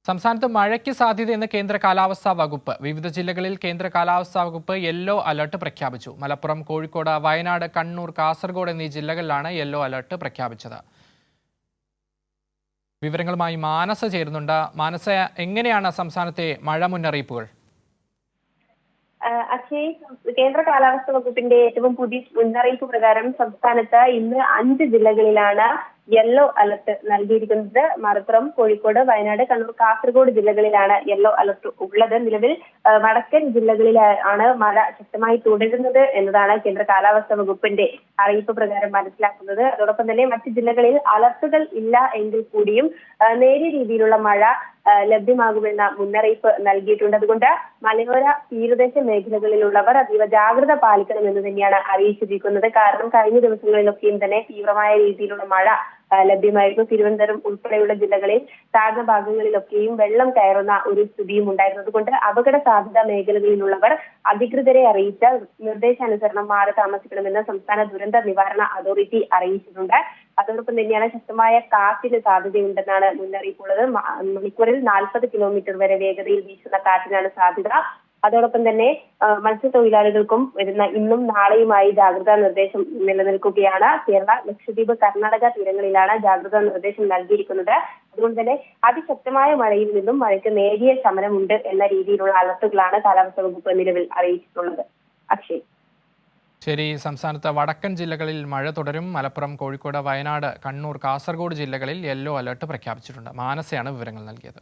സംസ്ഥാനത്ത് മഴയ്ക്ക് സാധ്യതയെന്ന് കേന്ദ്ര കാലാവസ്ഥാ വകുപ്പ്. വിവിധ ജില്ലകളിൽ കേന്ദ്ര കാലാവസ്ഥാ വകുപ്പ് യെല്ലോ അലർട്ട് പ്രഖ്യാപിച്ചു. മലപ്പുറം, കോഴിക്കോട്, വയനാട്, കണ്ണൂർ, കാസർഗോഡ് എന്നീ ജില്ലകളിലാണ് യെല്ലോ അലർട്ട് പ്രഖ്യാപിച്ചത്. വിവരങ്ങളുമായി മാനസ ചേരുന്നുണ്ട്. മാനസ, എങ്ങനെയാണ് സംസ്ഥാനത്തെ മഴ മുന്നറിയിപ്പുകൾ? അക്ഷയ്, കേന്ദ്ര കാലാവസ്ഥാ വകുപ്പിന്റെ ഏറ്റവും പുതിയ മുന്നറിയിപ്പ് പ്രകാരം സംസ്ഥാനത്ത് ഇന്ന് 5 ജില്ലകളിലാണ് യെല്ലോ അലർട്ട് നൽകിയിരിക്കുന്നത്. മലപ്പുറം, കോഴിക്കോട്, വയനാട്, കണ്ണൂർ, കാസർഗോഡ് ജില്ലകളിലാണ് യെല്ലോ അലർട്ട് ഉള്ളത്. നിലവിൽ വടക്കൻ ജില്ലകളിലാണ് മഴ ശക്തമായി തുടരുന്നത് എന്നതാണ് കേന്ദ്ര കാലാവസ്ഥാ വകുപ്പിന്റെ അറിയിപ്പ് പ്രകാരം മനസ്സിലാക്കുന്നത്. അതോടൊപ്പം തന്നെ മറ്റ് ജില്ലകളിൽ അലർട്ടുകൾ ഇല്ല എങ്കിൽ കൂടിയും നേരിയ രീതിയിലുള്ള മഴ ലഭ്യമാകുമെന്ന മുന്നറിയിപ്പ് നൽകിയിട്ടുണ്ട്. അതുകൊണ്ട് മലയോര തീരദേശ മേഖലകളിലുള്ളവർ അതീവ ജാഗ്രത പാലിക്കണമെന്ന് തന്നെയാണ് അറിയിച്ചിരിക്കുന്നത്. കാരണം കഴിഞ്ഞ ദിവസങ്ങളിലൊക്കെയും തന്നെ തീവ്രമായ രീതിയിലുള്ള മഴ ലഭ്യമായിരുന്നു. തിരുവനന്തപുരം ഉൾപ്പെടെയുള്ള ജില്ലകളിൽ താഴ്ന്ന ഭാഗങ്ങളിലൊക്കെയും വെള്ളം കയറുന്ന ഒരു സ്ഥിതിയും ഉണ്ടായിരുന്നു. അതുകൊണ്ട് അപകട സാധ്യതാ മേഖലകളിലുള്ളവർ അധികൃതരെ അറിയിച്ച നിർദ്ദേശാനുസരണം മാറി താമസിക്കണമെന്ന് സംസ്ഥാന ദുരന്ത നിവാരണ അതോറിറ്റി അറിയിച്ചിട്ടുണ്ട്. അതോടൊപ്പം തന്നെയാണ് ശക്തമായ കാറ്റിന് സാധ്യതയുണ്ടെന്നാണ് മുന്നറിയിപ്പുള്ളത്. മണിക്കൂറിൽ 40 കിലോമീറ്റർ വരെ വേഗതയിൽ വീശുന്ന കാറ്റിനാണ് സാധ്യത. അതോടൊപ്പം തന്നെ മത്സ്യത്തൊഴിലാളികൾക്കും വരുന്ന ഇന്നും നാളെയുമായി ജാഗ്രതാ നിർദ്ദേശം നിലനിൽക്കുകയാണ്. കേരള, ലക്ഷദ്വീപ്, കർണാടക തീരങ്ങളിലാണ് ജാഗ്രതാ നിർദ്ദേശം നൽകിയിരിക്കുന്നത്. അതുകൊണ്ട് തന്നെ അതിശക്തമായ മഴയിൽ നിന്നും മഴയ്ക്ക് നേരിയ ശമനമുണ്ട് എന്ന രീതിയിലുള്ള അലർട്ടുകളാണ് കാലാവസ്ഥാ വകുപ്പ് നിലവിൽ അറിയിച്ചിട്ടുള്ളത്. അക്ഷയ്. ശരി, സംസ്ഥാനത്ത് വടക്കൻ ജില്ലകളിൽ മഴ തുടരും. മലപ്പുറം, കോഴിക്കോട്, വയനാട്, കണ്ണൂർ, കാസർഗോഡ് ജില്ലകളിൽ യെല്ലോ അലർട്ട് പ്രഖ്യാപിച്ചിട്ടുണ്ട്. മാനസയാണ് വിവരങ്ങൾ നൽകിയത്.